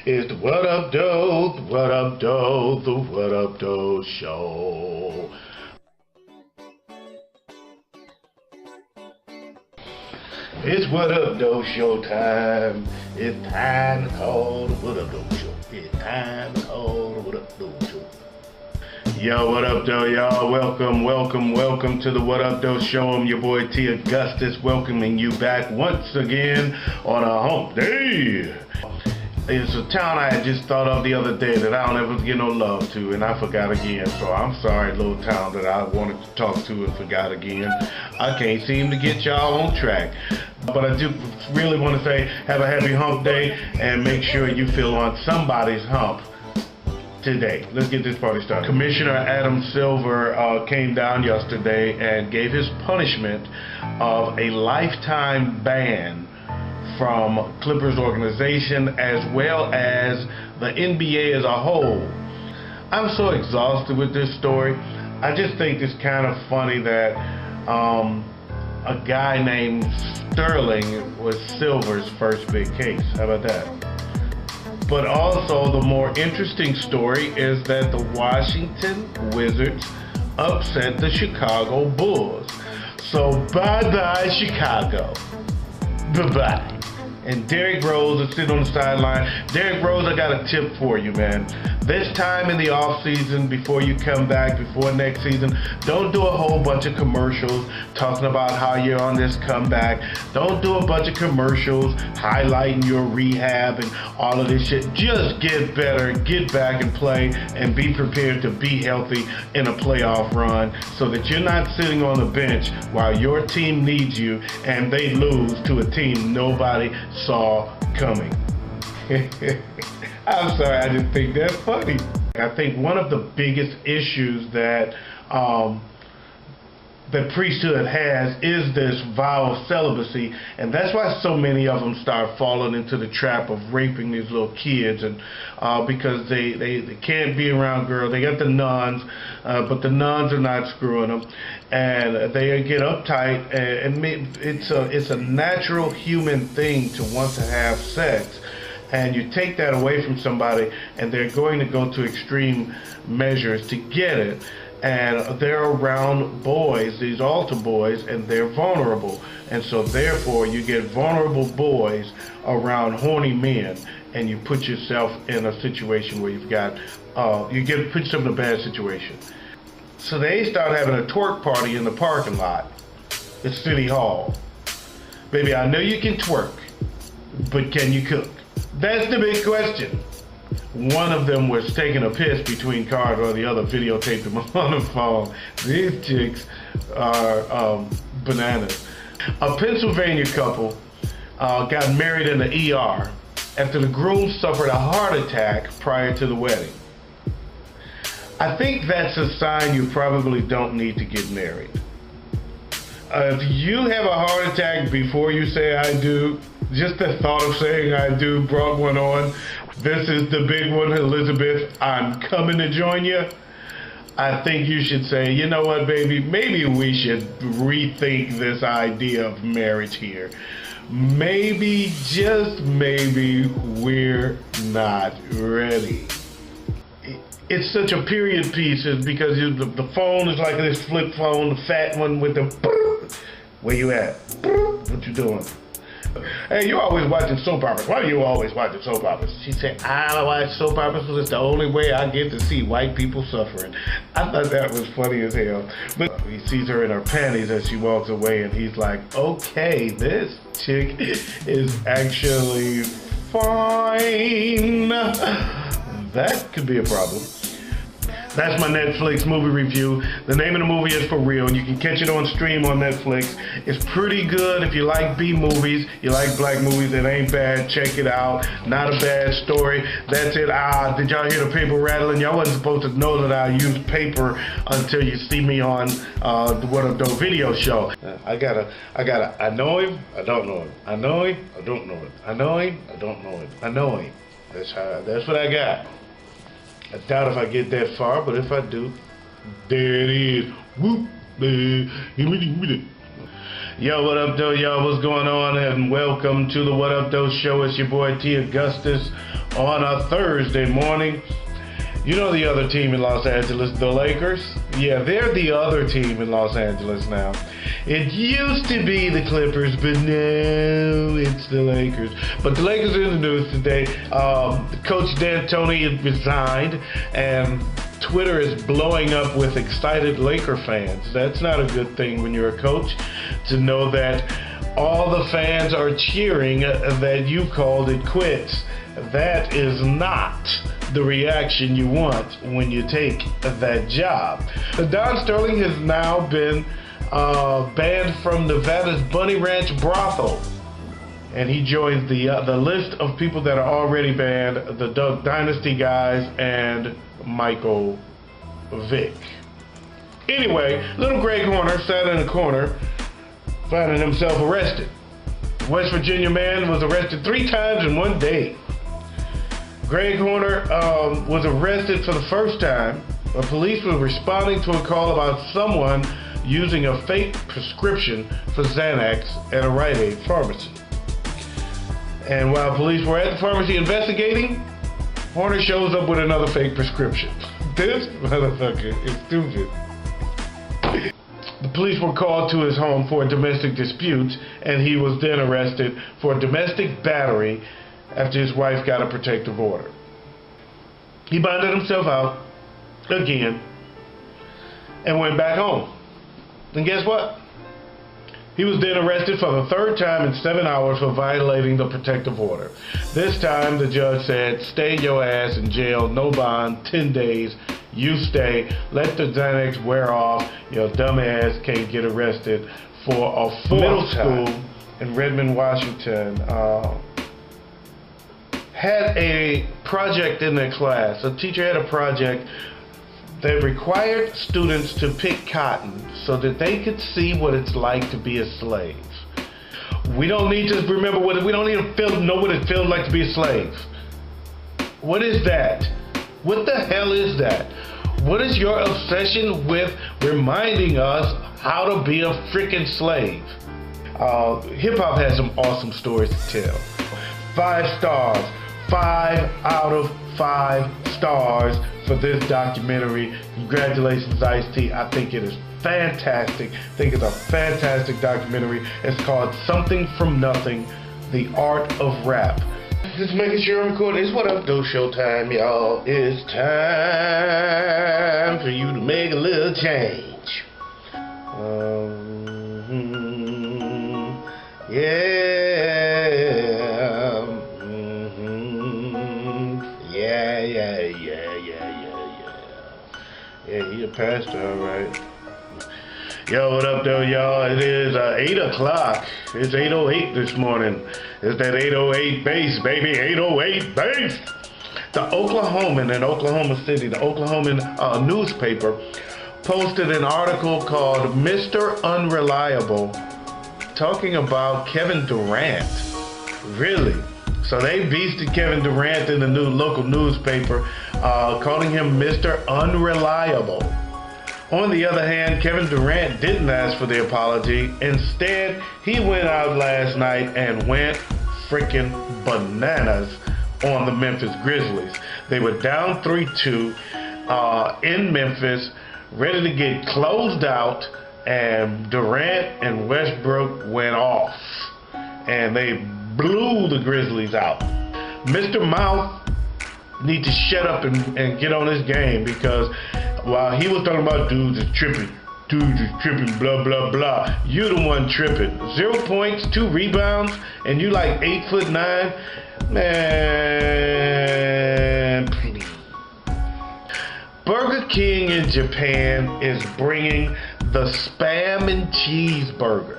It's the What Up Doe, the What Up Doe, the What Up Doe Show. It's What Up Doe Show time. It's time to call the What Up Doe Show. It's time to call the What Up Doe Show. Yo, what up, Doe, y'all? Welcome to the What Up Doe Show. I'm your boy T. Augustus, welcoming you back once again on a hump day. It's a town I had just thought of the other day that I don't ever get no love to, and I forgot again. So I'm sorry, little town that I wanted to talk to and forgot again. I can't seem to get y'all on track. But I do really want to say have a happy hump day and make sure you feel on somebody's hump today. Let's get this party started. Commissioner Adam Silver came down yesterday and gave his punishment of a lifetime ban from Clippers organization as well as the NBA as a whole. I'm so exhausted with this story. I just think it's kind of funny that a guy named Sterling was Silver's first big case. How about that? But also the more interesting story is that the Washington Wizards upset the Chicago Bulls. So bye-bye Chicago. Bye-bye. And Derrick Rose is sitting on the sideline. Derrick Rose, I got a tip for you, man. This time in the off season, before you come back, before next season, don't do a whole bunch of commercials talking about how you're on this comeback. Don't do a bunch of commercials highlighting your rehab and all of this shit. Just get better, get back and play, and be prepared to be healthy in a playoff run so that you're not sitting on the bench while your team needs you and they lose to a team nobody saw coming. I'm sorry, I just think that's funny. I think one of the biggest issues that the priesthood has is this vow of celibacy, and that's why so many of them start falling into the trap of raping these little kids, and because they can't be around girls. They got the nuns, but the nuns are not screwing them, and they get uptight, and it's a natural human thing to want to have sex. And you take that away from somebody and they're going to go to extreme measures to get it, and they're around boys, these altar boys, and they're vulnerable, and so therefore you get vulnerable boys around horny men, and you put yourself in a situation where you've got put yourself in a bad situation. So they start having a twerk party in the parking lot at City Hall. Baby, I know you can twerk, but can you cook? That's the big question. One of them was taking a piss between cars while the other videotaped him on the phone. These chicks are bananas. A Pennsylvania couple got married in the ER after the groom suffered a heart attack prior to the wedding. I think that's a sign you probably don't need to get married. If you have a heart attack before you say I do, just the thought of saying I do brought one on. This is the big one, Elizabeth. I'm coming to join you. I think you should say, you know what, baby, maybe we should rethink this idea of marriage here. Maybe, just maybe, we're not ready. It's such a period piece because the phone is like this flip phone, the fat one with the where you at? What you doing? Hey, you always watching soap operas. Why are you always watching soap operas? She said, I watch soap operas because it's the only way I get to see white people suffering. I thought that was funny as hell. But he sees her in her panties as she walks away, and he's like, okay, this chick is actually fine. That could be a problem. That's my Netflix movie review. The name of the movie is For Real. You can catch it on stream on Netflix. It's pretty good if you like B movies, you like black movies. It ain't bad. Check it out. Not a bad story. That's it. Did y'all hear the paper rattling? Y'all wasn't supposed to know that I use paper until you see me on the What Up Doe video show. I know him, I don't know him. I know him, I don't know him. I know him, I don't know him. I know him. That's what I got. I doubt if I get that far, but if I do, there it is. Whoop. Yo, what up, Doe? Y'all, what's going on? And welcome to the What Up Doe Show. It's your boy T. Augustus on a Thursday morning. You know the other team in Los Angeles, the Lakers? Yeah, they're the other team in Los Angeles now. It used to be the Clippers, but now it's the Lakers. But the Lakers are in the news today. Coach D'Antoni resigned, and Twitter is blowing up with excited Laker fans. That's not a good thing when you're a coach, to know that all the fans are cheering that you called it quits. That is not the reaction you want when you take that job. Don Sterling has now been banned from Nevada's Bunny Ranch brothel, and he joins the list of people that are already banned: the Duck Dynasty guys and Michael Vick. Anyway, little Greg Horner sat in a corner, finding himself arrested. West Virginia man was arrested 3 times in one day. Greg Horner was arrested for the first time when police were responding to a call about someone using a fake prescription for Xanax at a Rite Aid pharmacy. And while police were at the pharmacy investigating, Horner shows up with another fake prescription. This motherfucker is stupid. The police were called to his home for domestic disputes, and he was then arrested for domestic battery after his wife got a protective order. He bonded himself out again and went back home. And guess what? He was then arrested for the 3rd time in 7 hours for violating the protective order. This time the judge said, stay your ass in jail, no bond, 10 days, you stay, let the Xanax wear off, your dumb ass can't get arrested for a 4th middle school in Redmond, Washington. Had a project in their class. A teacher had a project that required students to pick cotton so that they could see what it's like to be a slave. We don't need to remember we don't need to know what it feels like to be a slave. What is that? What the hell is that? What is your obsession with reminding us how to be a freaking slave? Hip hop has some awesome stories to tell. 5 stars. 5 out of 5 stars for this documentary. Congratulations, Ice-T. I think it is fantastic. I think it's a fantastic documentary. It's called Something From Nothing, The Art of Rap. Just making sure I'm recording. It's What Up Doe Show time, y'all. It's time for you to make a little change. Yeah. Yeah, he a pastor, alright. Yo, what up, though, y'all? It is 8 o'clock. It's 8:08 this morning. It's that 808 bass, baby, 808 bass. The Oklahoman in Oklahoma City, the Oklahoman newspaper, posted an article called Mr. Unreliable, talking about Kevin Durant. Really? So they beasted Kevin Durant in the new local newspaper, calling him Mr. Unreliable. On the other hand, Kevin Durant didn't ask for the apology. Instead, he went out last night and went freaking bananas on the Memphis Grizzlies. They were down 3-2 in Memphis, ready to get closed out, and Durant and Westbrook went off, and they blew the Grizzlies out. Mr. Mouth need to shut up and get on his game, because while he was talking about dudes is tripping, blah, blah, blah, you the one tripping. 0 points, 2 rebounds, and you like 8'9", man, please. Burger King in Japan is bringing the Spam and Cheeseburger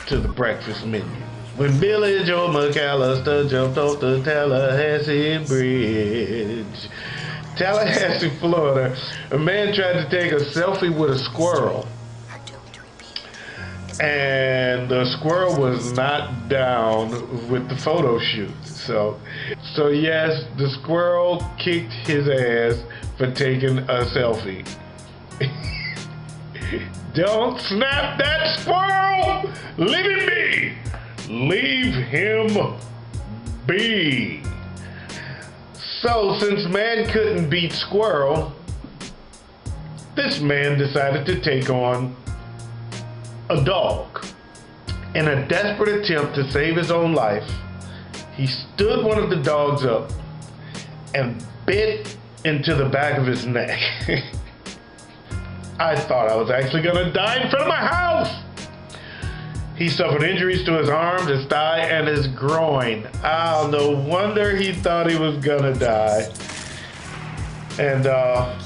to the breakfast menu. When Billy Joe McAllister jumped off the Tallahassee Bridge. Tallahassee, Florida, a man tried to take a selfie with a squirrel, and the squirrel was not down with the photo shoot. So yes, the squirrel kicked his ass for taking a selfie. Don't snap that squirrel! Leave him be! Leave him be! So, since man couldn't beat squirrel, this man decided to take on a dog. In a desperate attempt to save his own life, he stood one of the dogs up and bit into the back of his neck. I thought I was actually gonna die in front of my house. He suffered injuries to his arms, his thigh, and his groin. Oh, no wonder he thought he was gonna die. And a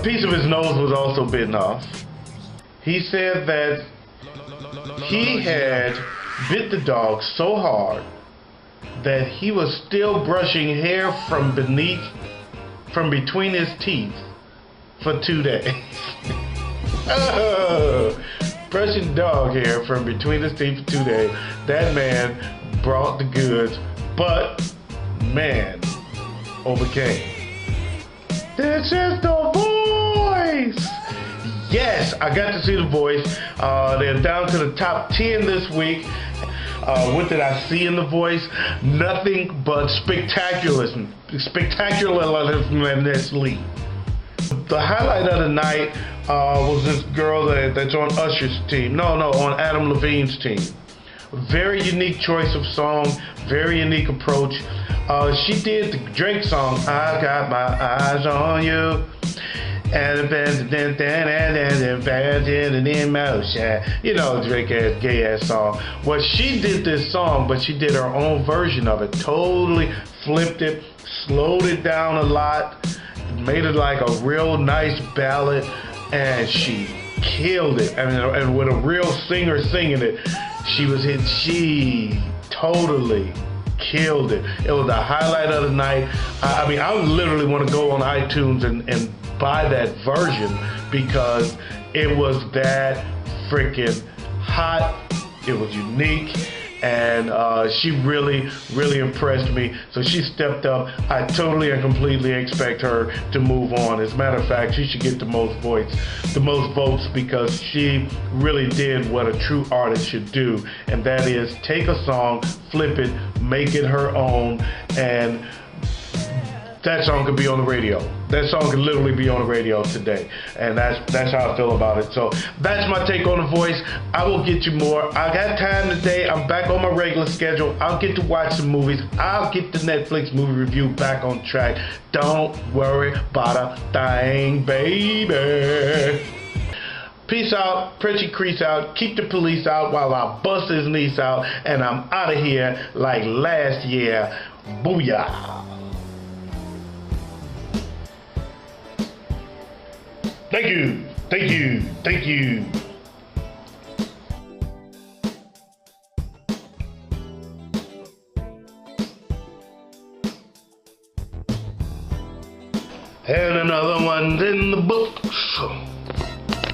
piece of his nose was also bitten off. He said that he had bit the dog so hard that he was still brushing hair from between his teeth for 2 days. Brushing dog hair from between his teeth for 2 days. That man brought the goods, but man overcame. This is The Voice! Yes, I got to see The Voice. They're down to the top 10 this week. What did I see in The Voice? Nothing but spectacularness. The highlight of the night was this girl that's on Usher's team. No, on Adam Levine's team. Very unique choice of song, very unique approach. She did the Drake song, I Got My Eyes on You. And in motion. You know, Drake ass gay ass song. Well, she did this song, but she did her own version of it. Totally flipped it, slowed it down a lot, made it like a real nice ballad, and she killed it. I mean, and with a real singer singing it, she totally killed it. It was the highlight of the night. I mean, I literally want to go on iTunes and buy that version because it was that freaking hot. It was unique, and she really impressed me. So she stepped up. I totally and completely expect her to move on. As a matter of fact, she should get the most votes because she really did what a true artist should do, and that is take a song, flip it, make it her own, and that song could be on the radio. That song could literally be on the radio today. And that's how I feel about it. So that's my take on The Voice. I will get you more. I got time today. I'm back on my regular schedule. I'll get to watch some movies. I'll get the Netflix movie review back on track. Don't worry about a thing, baby. Peace out, Pretty Crease out, keep the police out while I bust his niece out, and I'm out of here like last year. Booyah. Thank you, thank you, thank you. And another one's in the books.